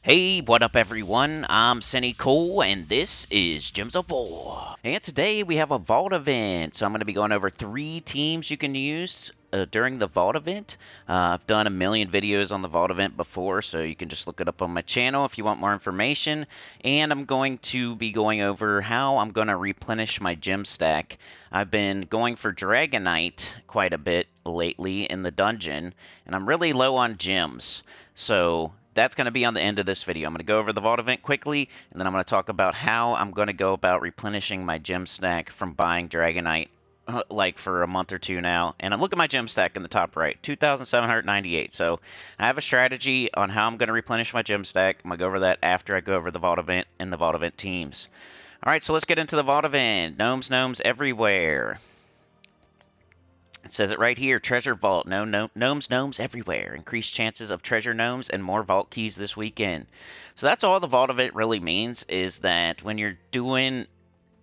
Hey, what up everyone? I'm Sinnycool and this is Gems of War. And today we have a vault event. So I'm going to be going over 3 teams you can use during the vault event. I've done a million videos on the vault event before, so you can just look it up on my channel if you want more information. And I'm going to be going over how I'm going to replenish my gem stack. I've been going for Dragonite quite a bit lately in the dungeon, and I'm really low on gems. So that's going to be on the end of this video. I'm going to go over the vault event quickly, and then I'm going to talk about how I'm going to go about replenishing my gem stack from buying Dragonite like for a month or two now. And look at my gem stack in the top right, 2,798. So I have a strategy on how I'm going to replenish my gem stack. I'm going to go over that after I go over the vault event and the vault event teams. All right, so let's get into the vault event. Gnomes everywhere. It says it right here, treasure vault, gnomes everywhere. Increased chances of treasure gnomes and more vault keys this weekend. So that's all the vault event really means, is that when you're doing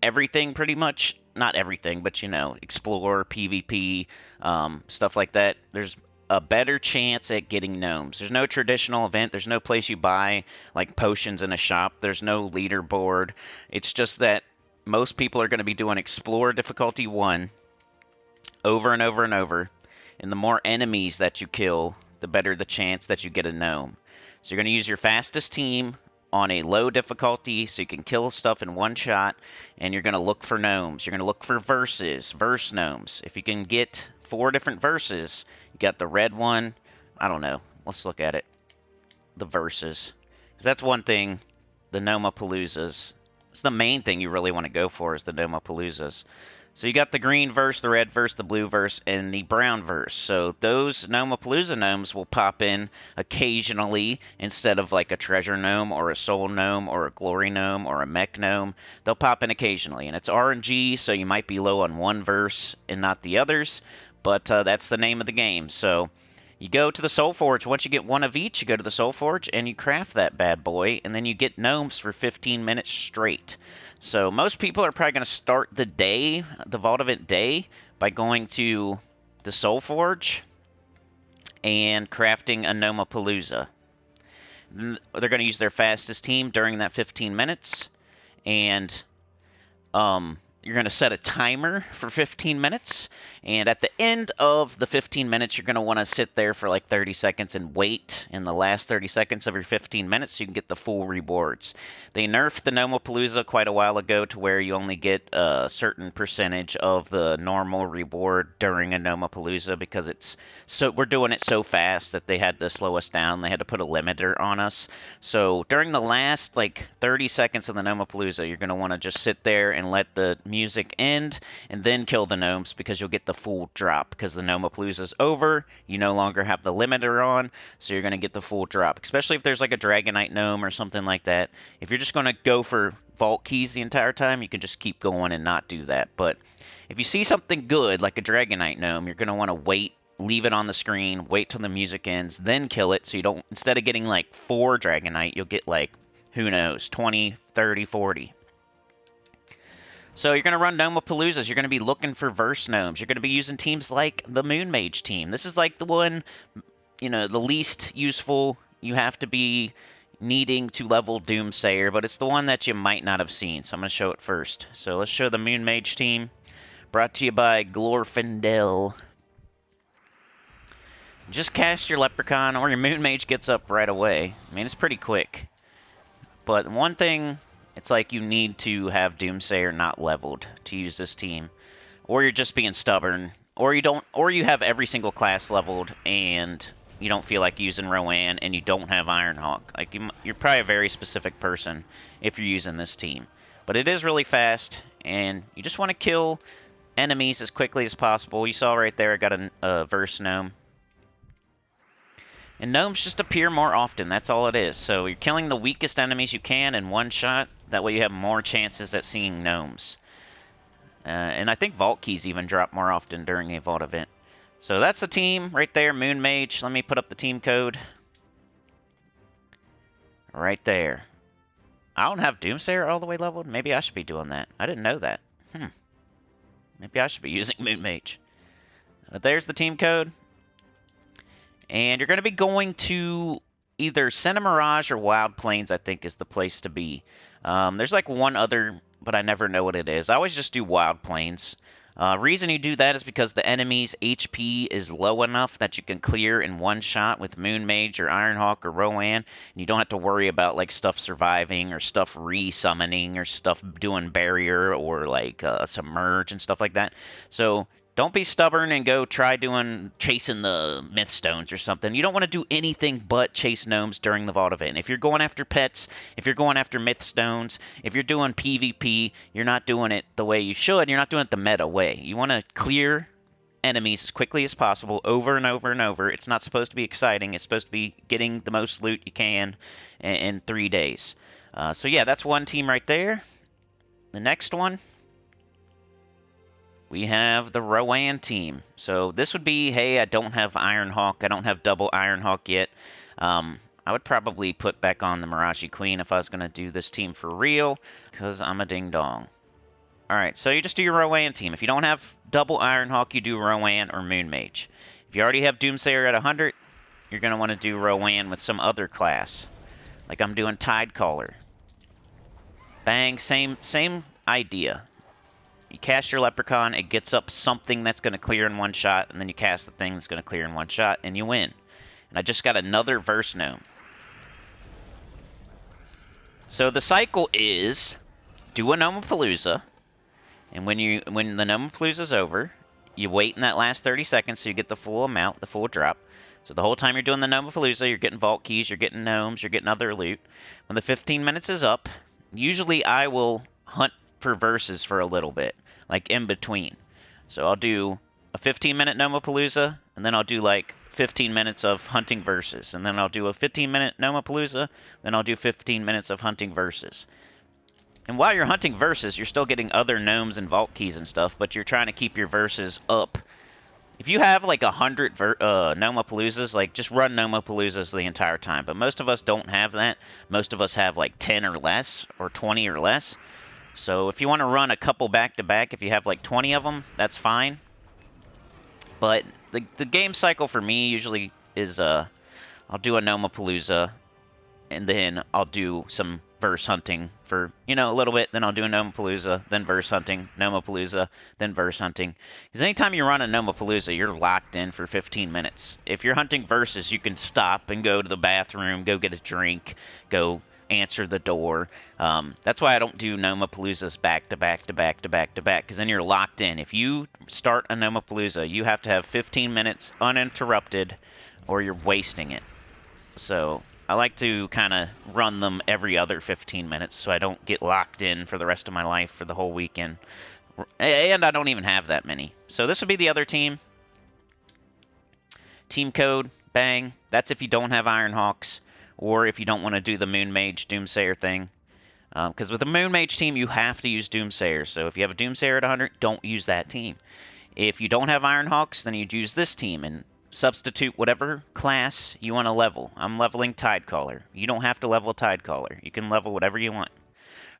everything pretty much, not everything, but you know, explore, PvP, stuff like that, there's a better chance at getting gnomes. There's no traditional event. There's no place you buy like potions in a shop. There's no leaderboard. It's just that most people are going to be doing explore difficulty 1 over and over and over, and the more enemies that you kill, the better the chance that you get a gnome. So you're going to use your fastest team on a low difficulty so you can kill stuff in one shot, and you're going to look for gnomes. You're going to look for verse gnomes. If you can get 4 different verses, you got the red one, I don't know, let's look at it, the verses, because that's one thing, the paloozas. It's the main thing you really want to go for, is the paloozas. So you got the green verse, the red verse, the blue verse, and the brown verse. So those palooza gnomes will pop in occasionally instead of like a treasure gnome or a soul gnome or a glory gnome or a mech gnome. They'll pop in occasionally. And it's RNG, so you might be low on one verse and not the others. But that's the name of the game. So you go to the Soul Forge. Once you get one of each, you go to the Soul Forge and you craft that bad boy. And then you get gnomes for 15 minutes straight. So most people are probably going to start the day, the vault event day, by going to the Soul Forge and crafting a palooza. They're going to use their fastest team during that 15 minutes, and you're going to set a timer for 15 minutes, and at the end of the 15 minutes, you're going to want to sit there for like 30 seconds and wait in the last 30 seconds of your 15 minutes so you can get the full rewards. They nerfed the palooza quite a while ago to where you only get a certain percentage of the normal reward during a palooza because we're doing it so fast that they had to slow us down. They had to put a limiter on us. So during the last like 30 seconds of the palooza, you're going to want to just sit there and let the music end and then kill the gnomes, because you'll get the full drop. Because the palooza is over, you no longer have the limiter on, so you're going to get the full drop, especially if there's like a Dragonite gnome or something like that. If you're just going to go for vault keys the entire time, you can just keep going and not do that. But if you see something good like a Dragonite gnome, you're going to want to wait, leave it on the screen, wait till the music ends, then kill it, so you don't, instead of getting like 4 Dragonite, you'll get like, who knows, 20, 30, 40. So you're going to run paloozas. You're going to be looking for verse gnomes. You're going to be using teams like the Moon Mage team. This is like the one, you know, the least useful. You have to be needing to level Doomsayer, but it's the one that you might not have seen. So I'm going to show it first. So let's show the Moon Mage team. Brought to you by Glorfindel. Just cast your Leprechaun, or your Moon Mage gets up right away. I mean, it's pretty quick. But one thing, it's like you need to have Doomsayer not leveled to use this team. Or you're just being stubborn. Or you have every single class leveled and you don't feel like using Rowan and you don't have Ironhawk. Like you're probably a very specific person if you're using this team. But it is really fast, and you just want to kill enemies as quickly as possible. You saw right there I got a verse gnome. And gnomes just appear more often, that's all it is. So you're killing the weakest enemies you can in one shot. That way you have more chances at seeing gnomes. And I think vault keys even drop more often during a vault event. So that's the team right there, Moon Mage. Let me put up the team code. Right there. I don't have Doomsayer all the way leveled. Maybe I should be doing that. I didn't know that. Maybe I should be using Moon Mage. But there's the team code. And you're going to be going to either Senna Mirage or Wild Plains, I think, is the place to be. There's like one other, but I never know what it is. I always just do Wild Plains. Reason you do that is because the enemy's HP is low enough that you can clear in one shot with Moon Mage or Ironhawk or Rowan, and you don't have to worry about like stuff surviving or stuff re-summoning or stuff doing barrier or like submerge and stuff like that. So don't be stubborn and go try chasing the myth stones or something. You don't want to do anything but chase gnomes during the vault event. If you're going after pets, if you're going after myth stones, if you're doing PvP, you're not doing it the way you should. You're not doing it the meta way. You want to clear enemies as quickly as possible over and over and over. It's not supposed to be exciting. It's supposed to be getting the most loot you can in 3 days. So yeah, that's one team right there. The next one, we have the Rowan team. So this would be, hey, I don't have Ironhawk. I don't have double Ironhawk yet. I would probably put back on the Mirage Queen if I was going to do this team for real, because I'm a ding-dong. Alright, so you just do your Rowan team. If you don't have double Ironhawk, you do Rowan or Moon Mage. If you already have Doomsayer at 100, you're going to want to do Rowan with some other class. Like I'm doing Tidecaller. Bang, same idea. You cast your Leprechaun, it gets up something that's going to clear in one shot, and then you cast the thing that's going to clear in one shot, and you win. And I just got another Verse Gnome. So the cycle is, do a Palooza, and when the Palooza's over, you wait in that last 30 seconds so you get the full amount, the full drop. So the whole time you're doing the Palooza, you're getting vault keys, you're getting gnomes, you're getting other loot. When the 15 minutes is up, usually I will hunt for verses for a little bit, like in between. So I'll do a 15-minute Palooza, and then I'll do like 15 minutes of hunting verses, and then I'll do a 15-minute Palooza, then I'll do 15 minutes of hunting verses. And while you're hunting verses, you're still getting other gnomes and vault keys and stuff, but you're trying to keep your verses up. If you have like 100 Paloozas, like just run Paloozas the entire time. But most of us don't have that. Most of us have like 10 or less, or 20 or less. So if you want to run a couple back-to-back, if you have like 20 of them, that's fine. But the game cycle for me usually is I'll do a Palooza, and then I'll do some verse hunting for, a little bit, then I'll do a Palooza, then verse hunting, Palooza, then verse hunting. Because anytime you run a Palooza, you're locked in for 15 minutes. If you're hunting verses, you can stop and go to the bathroom, go get a drink, go answer the door. That's why I don't do Paloozas back to back to back to back to back, because then you're locked in. If you start a Palooza, you have to have 15 minutes uninterrupted, or you're wasting it. So I like to kind of run them every other 15 minutes so I don't get locked in for the rest of my life for the whole weekend. And I don't even have that many. So this would be the other team. Team code, bang. That's if you don't have Ironhawks, or if you don't want to do the Moon Mage Doomsayer thing. Because with the Moon Mage team, you have to use Doomsayer. So if you have a Doomsayer at 100, don't use that team. If you don't have Ironhawks, then you'd use this team and substitute whatever class you want to level. I'm leveling Tidecaller. You don't have to level Tidecaller. You can level whatever you want.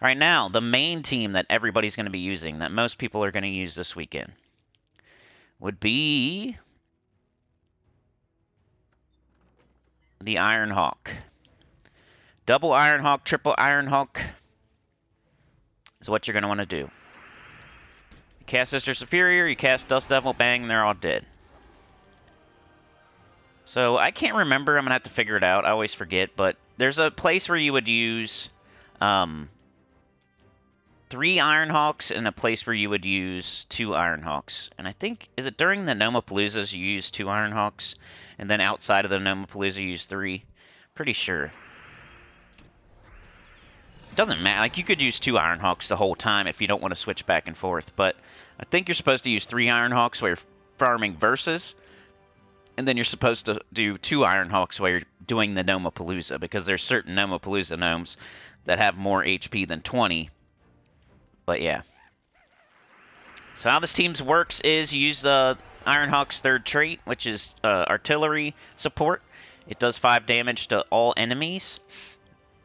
All right, now, the main team that everybody's going to be using, that most people are going to use this weekend, would be the Ironhawk. Double Ironhawk, triple Ironhawk is what you're going to want to do. You cast Sister Superior, you cast Dust Devil, bang, they're all dead. So I can't remember. I'm going to have to figure it out. I always forget. But there's a place where you would use 3 Ironhawks and a place where you would use 2 Ironhawks. And I think, is it during the Paloozas you use 2 Ironhawks? And then outside of the Palooza you use 3? Pretty sure. It doesn't matter. Like, you could use 2 Ironhawks the whole time if you don't want to switch back and forth. But I think you're supposed to use 3 Ironhawks while you're farming verses. And then you're supposed to do 2 Ironhawks while you're doing the Palooza, because there's certain Palooza gnomes that have more HP than 20. But yeah. So how this team works is you use Ironhawk's 3rd trait, which is artillery support. It does 5 damage to all enemies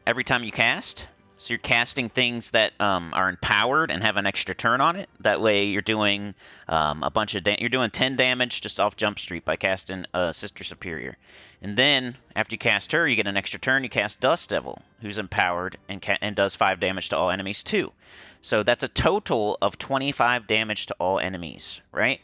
every time you cast. So you're casting things that are empowered and have an extra turn on it. That way you're doing a bunch of you're doing 10 damage just off Jump Street by casting Sister Superior. And then after you cast her, you get an extra turn. You cast Dust Devil, who's empowered and does 5 damage to all enemies too. So that's a total of 25 damage to all enemies, right?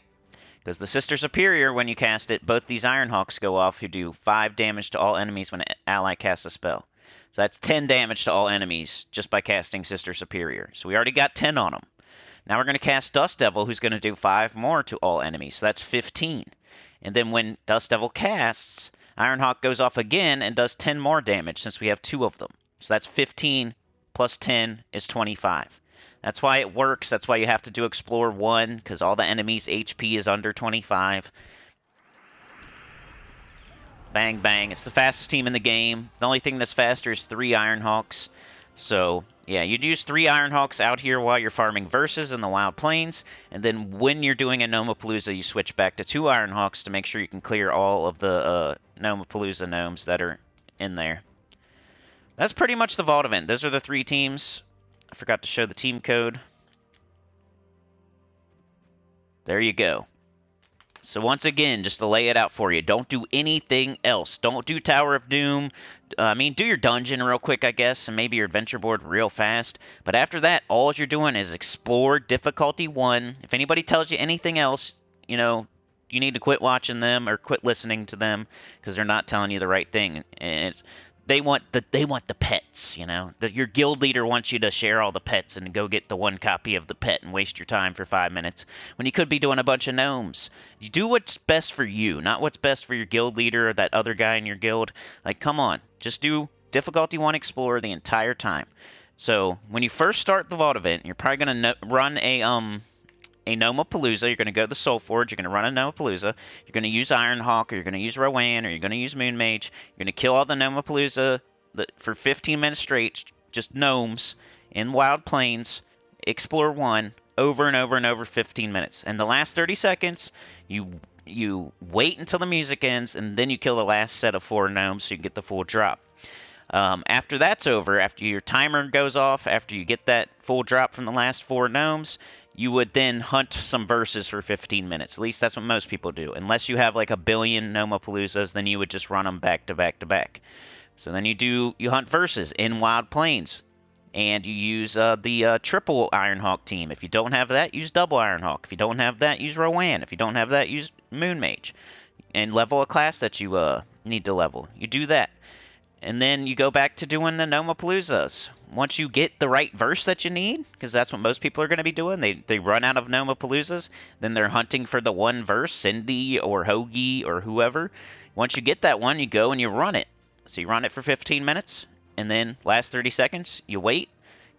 Because the Sister Superior, when you cast it, both these Iron Hawks go off, who do 5 damage to all enemies when an ally casts a spell. So that's 10 damage to all enemies just by casting Sister Superior. So we already got 10 on them. Now we're going to cast Dust Devil, who's going to do 5 more to all enemies. So that's 15. And then when Dust Devil casts, Ironhawk goes off again and does 10 more damage since we have 2 of them. So that's 15 plus 10 is 25. That's why it works. That's why you have to do Explore 1, because all the enemies' HP is under 25. Bang, bang. It's the fastest team in the game. The only thing that's faster is 3 Ironhawks. So, yeah, you'd use 3 Ironhawks out here while you're farming Versus in the Wild Plains. And then when you're doing a Gnomapalooza, you switch back to 2 Ironhawks to make sure you can clear all of the Gnomapalooza gnomes that are in there. That's pretty much the Vault event. Those are the 3 teams. I forgot to show the team code. There you go. So once again, just to lay it out for you, don't do anything else. Don't do Tower of Doom. Do your dungeon real quick, I guess, and maybe your adventure board real fast. But after that, all you're doing is explore difficulty 1. If anybody tells you anything else, you need to quit watching them or quit listening to them because they're not telling you the right thing. And they want the pets, your guild leader wants you to share all the pets and go get the 1 copy of the pet and waste your time for 5 minutes when you could be doing a bunch of gnomes. You do what's best for you, not what's best for your guild leader or that other guy in your guild. Like, come on, just do difficulty 1 Explorer the entire time. So when you first start the Vault event, you're probably gonna run a Gnomapalooza. You're going to go to the Soul Forge. You're going to run a Gnomapalooza. You're going to use Ironhawk, or you're going to use Rowan, or you're going to use Moon Mage. You're going to kill all the Gnomapalooza for 15 minutes straight, just gnomes in Wild Plains. Explore 1 over and over and over 15 minutes. And the last 30 seconds, you wait until the music ends, and then you kill the last set of 4 gnomes so you can get the full drop. After that's over, after your timer goes off, after you get that full drop from the last 4 gnomes, you would then hunt some Versus for 15 minutes. At least that's what most people do. Unless you have like a billion Gnomapaloozas, then you would just run them back to back to back. So then you hunt Versus in Wild Plains. And you use the triple Ironhawk team. If you don't have that, use double Ironhawk. If you don't have that, use Rowan. If you don't have that, use Moon Mage. And level a class that you need to level. You do that. And then you go back to doing the Gnomapaloozas. Once you get the right verse that you need, because that's what most people are going to be doing, they run out of Gnomapaloozas, then they're hunting for the one verse, Cindy or Hoagie or whoever. Once you get that one, you go and you run it. So you run it for 15 minutes, and then last 30 seconds, you wait,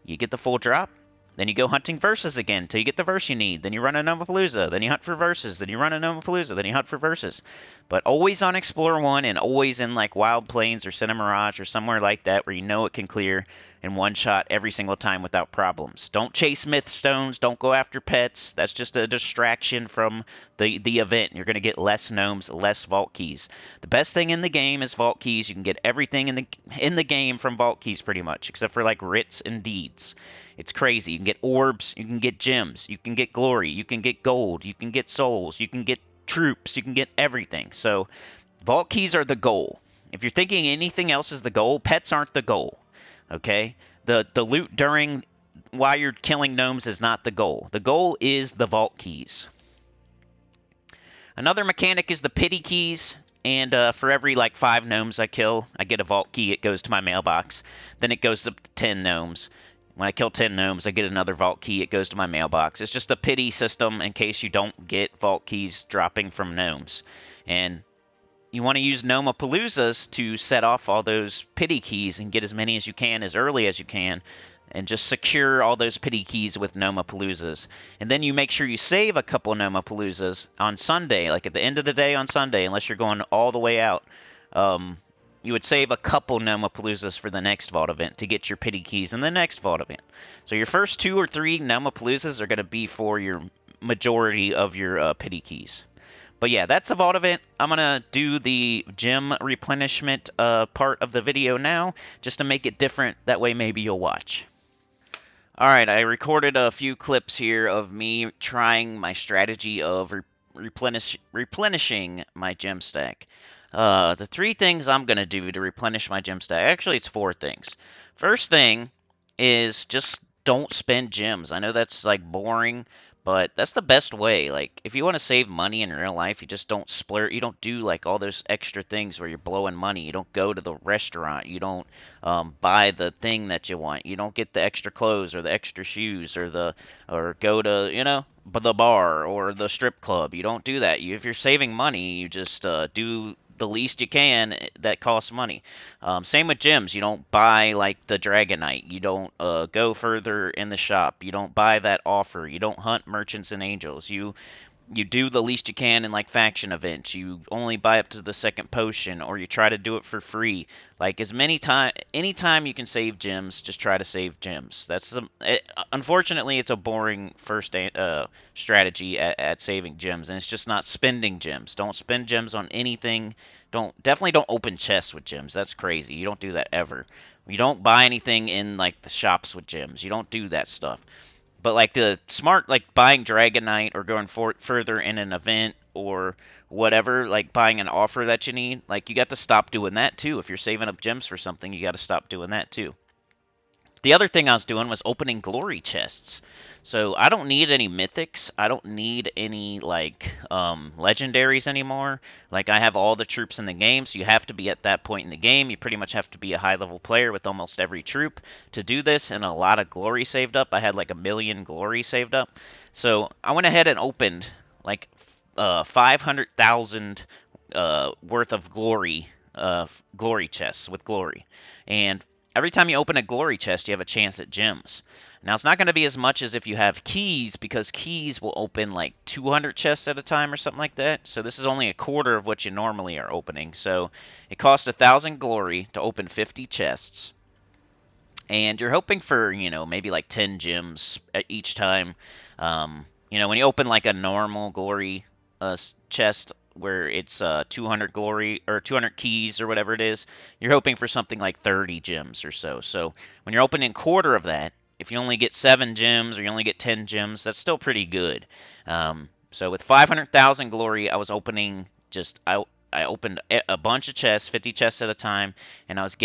you get the full drop, then you go hunting Versus again until you get the verse you need. Then you run a Gnomapalooza, then you hunt for Versus, then you run a Gnomapalooza, then you hunt for Versus. But always on Explorer 1 and always in like Wild Plains or Cinema Mirage or somewhere like that where you know it can clear in one shot every single time without problems. Don't chase myth stones, don't go after pets. That's just a distraction from the event. You're going to get less gnomes, less vault keys. The best thing in the game is vault keys. You can get everything in the game from vault keys pretty much, except for like writs and deeds. It's crazy. You can get orbs, you can get gems, you can get glory, you can get gold, you can get souls, you can get troops, you can get everything. So vault keys are the goal. If you're thinking anything else is the goal, pets aren't the goal. Okay? The loot while you're killing gnomes is not the goal. The goal is the vault keys. Another mechanic is the pity keys. And for every like 5 gnomes I kill, I get a vault key. It goes to my mailbox. Then it goes up to 10 gnomes. When I kill 10 gnomes, I get another vault key. It goes to my mailbox. It's just a pity system in case you don't get vault keys dropping from gnomes. And you want to use Gnomapaloozas to set off all those pity keys and get as many as you can as early as you can. And just secure all those pity keys with Gnomapaloozas. And then you make sure you save a couple Gnomapaloozas on Sunday, like at the end of the day on Sunday, unless you're going all the way out. You would save a couple Gnomapaloozas for the next Vault event to get your pity keys in the next Vault event. So your first 2 or 3 Gnomapaloozas are going to be for your majority of your pity keys. But yeah, that's the vault event. I'm gonna do the gem replenishment part of the video now, just to make it different. That way maybe you'll watch. Alright, I recorded a few clips here of me trying my strategy of replenishing my gem stack. The 3 things I'm going to do to replenish my gem stack, actually it's 4 things. First thing is just don't spend gems. I know that's like boring, but that's the best way. Like, if you want to save money in real life, you just don't splurge. You don't do like all those extra things where you're blowing money. You don't go to the restaurant. You don't buy the thing that you want. You don't get the extra clothes or the extra shoes or go to the bar or the strip club. You don't do that. If you're saving money, you just do the least you can that costs money. Same with gems. You don't buy like the Dragonite. You don't go further in the shop. You don't buy that offer. You don't hunt merchants and angels. You do the least you can in like faction events. You only buy up to the 2nd potion, or you try to do it for free. Like anytime you can save gems, just try to save gems. Unfortunately, it's a boring first strategy at saving gems, and it's just not spending gems. Don't spend gems on anything. Definitely don't open chests with gems. That's crazy. You don't do that ever. You don't buy anything in like the shops with gems. You don't do that stuff. But like the smart, like buying Dragonite or going further in an event or whatever, like buying an offer that you need, like you got to stop doing that too. If you're saving up gems for something, you got to stop doing that too. The other thing I was doing was opening glory chests. So I don't need any mythics. I don't need any like legendaries anymore. Like I have all the troops in the game, so you have to be at that point in the game. You pretty much have to be a high level player with almost every troop to do this, and a lot of glory saved up. I had like 1,000,000 glory saved up. So I went ahead and opened like 500,000 worth of glory chests with glory. And every time you open a glory chest, you have a chance at gems. Now, it's not going to be as much as if you have keys, because keys will open like 200 chests at a time or something like that. So this is only a quarter of what you normally are opening. So it costs 1,000 glory to open 50 chests. And you're hoping for, maybe like 10 gems each time. When you open like a normal glory chest, where it's 200 glory or 200 keys or whatever it is, you're hoping for something like 30 gems or so. So when you're opening a quarter of that, if you only get 7 gems or you only get 10 gems, that's still pretty good. So with 500,000 glory, I was opening I opened a bunch of chests, 50 chests at a time, and I was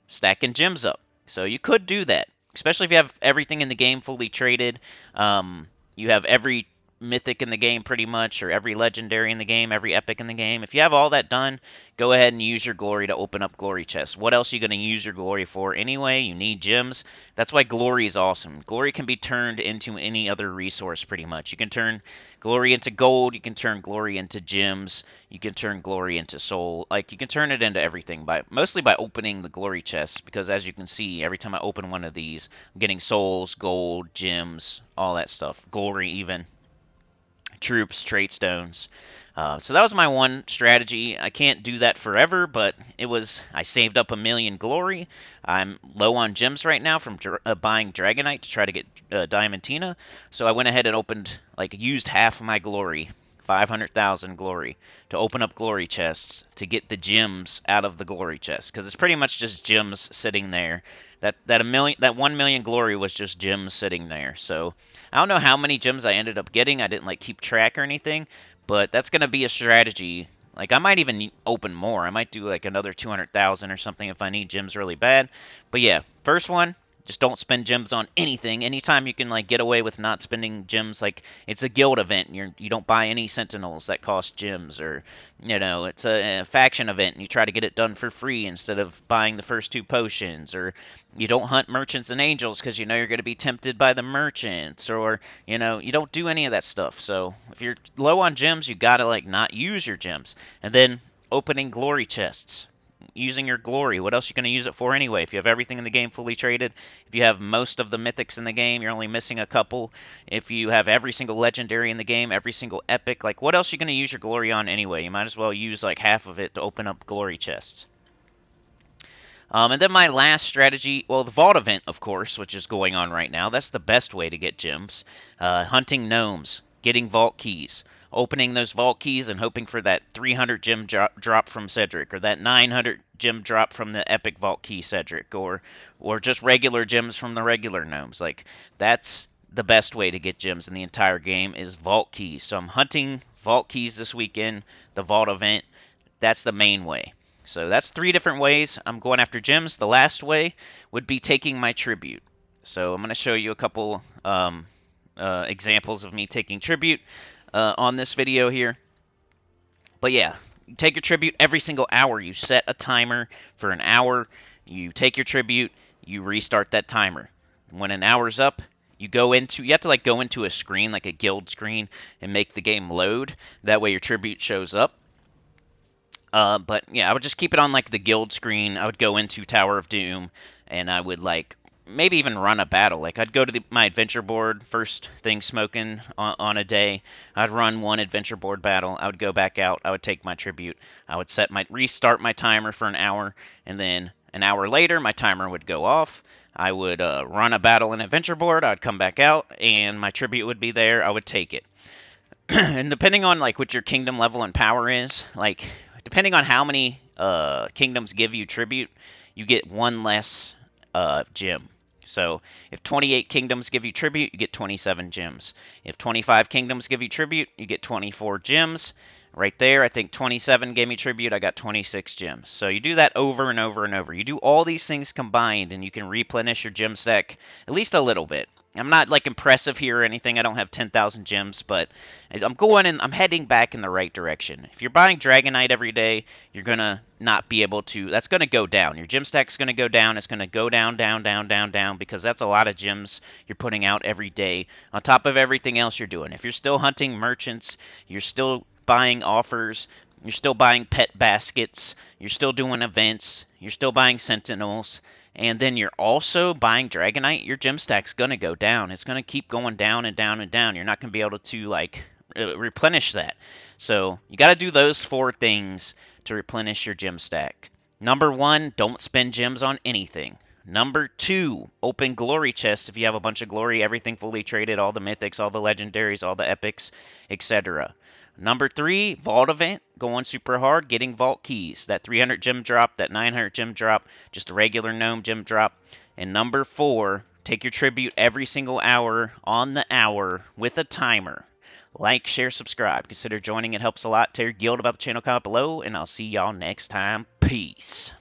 stacking gems up. So you could do that, especially if you have everything in the game fully traded. You have every mythic in the game pretty much, or every legendary in the game, every epic in the game. If you have all that done, go ahead and use your glory to open up glory chests. What else are you going to use your glory for anyway? You need gems. That's why glory is awesome. Glory can be turned into any other resource pretty much. You can turn glory into gold, you can turn glory into gems, you can turn glory into soul. Like, you can turn it into everything mostly by opening the glory chests, because as you can see, every time I open one of these, I'm getting souls, gold, gems, all that stuff. Glory even. Troops, trait stones. So that was my one strategy. I can't do that forever, but I saved up 1,000,000 glory. I'm low on gems right now from buying Dragonite to try to get Diamantina. So I went ahead and used half of my glory, 500,000 glory, to open up glory chests to get the gems out of the glory chests, because it's pretty much just gems sitting there. That 1,000,000 glory was just gems sitting there. So I don't know how many gems I ended up getting. I didn't keep track or anything, but that's going to be a strategy. Like, I might even open more. I might do like another 200,000 or something if I need gems really bad. But yeah, first one, just don't spend gems on anything. Anytime you can get away with not spending gems, like it's a guild event and you don't buy any sentinels that cost gems, or it's a faction event and you try to get it done for free instead of buying the first 2 potions, or you don't hunt merchants and angels because you're going to be tempted by the merchants, or you don't do any of that stuff. So if you're low on gems, you gotta not use your gems. And then opening glory chests, using your glory. What else are you going to use it for anyway? If you have everything in the game fully traded, if you have most of the mythics in the game, you're only missing a couple. If you have every single legendary in the game, every single epic, what else are you going to use your glory on anyway? You might as well use half of it to open up glory chests. And then my last strategy, well, the vault event, of course, which is going on right now. That's the best way to get gems. Hunting gnomes, getting vault keys. opening those vault keys and hoping for that 300 gem drop from Cedric, or that 900 gem drop from the epic vault key Cedric, or just regular gems from the regular gnomes. Like, that's the best way to get gems in the entire game, is vault keys. So I'm hunting vault keys this weekend, the vault event. That's the main way. So that's 3 different ways I'm going after gems. The last way would be taking my tribute. So I'm going to show you a couple examples of me taking tribute on this video here. But yeah, you take your tribute every single hour. You set a timer for an hour. You take your tribute. You restart that timer. When an hour's up, you have to like go into a screen, like a guild screen, and make the game load. That way your tribute shows up. But yeah, I would just keep it on like the guild screen. I would go into Tower of Doom, and I would like maybe even run a battle. Like, I'd go to my adventure board, first thing smoking on a day. I'd run one adventure board battle. I would go back out. I would take my tribute. I would restart my timer for an hour, and then an hour later, my timer would go off. I would run a battle in adventure board. I'd come back out, and my tribute would be there. I would take it. And depending on like what your kingdom level and power is, like depending on how many kingdoms give you tribute, you get one less gem. So if 28 kingdoms give you tribute, you get 27 gems. If 25 kingdoms give you tribute, you get 24 gems. Right there, I think 27 gave me tribute, I got 26 gems. So you do that over and over and over. You do all these things combined, and you can replenish your gem stack at least a little bit. I'm not like impressive here or anything. I don't have 10,000 gems, but I'm heading back in the right direction. If you're buying Dragonite every day, you're gonna not be able to. That's gonna go down. Your gem stack's gonna go down. It's gonna go down, down, down, down, down, because that's a lot of gems you're putting out every day on top of everything else you're doing. If you're still hunting merchants, you're still buying offers, you're still buying pet baskets, you're still doing events, you're still buying sentinels, and then you're also buying Dragonite, your gem stack's going to go down. It's going to keep going down and down and down. You're not going to be able to, like, replenish that. So you got to do those 4 things to replenish your gem stack. Number 1, don't spend gems on anything. Number 2, open glory chests if you have a bunch of glory, everything fully traded, all the mythics, all the legendaries, all the epics, etc. Number 3, vault event, going super hard, getting vault keys. That 300 gem drop, that 900 gem drop, just a regular gnome gem drop. And number 4, take your tribute every single hour on the hour with a timer. Like, share, subscribe. Consider joining. It helps a lot. Tell your guild about the channel, comment below, and I'll see y'all next time. Peace.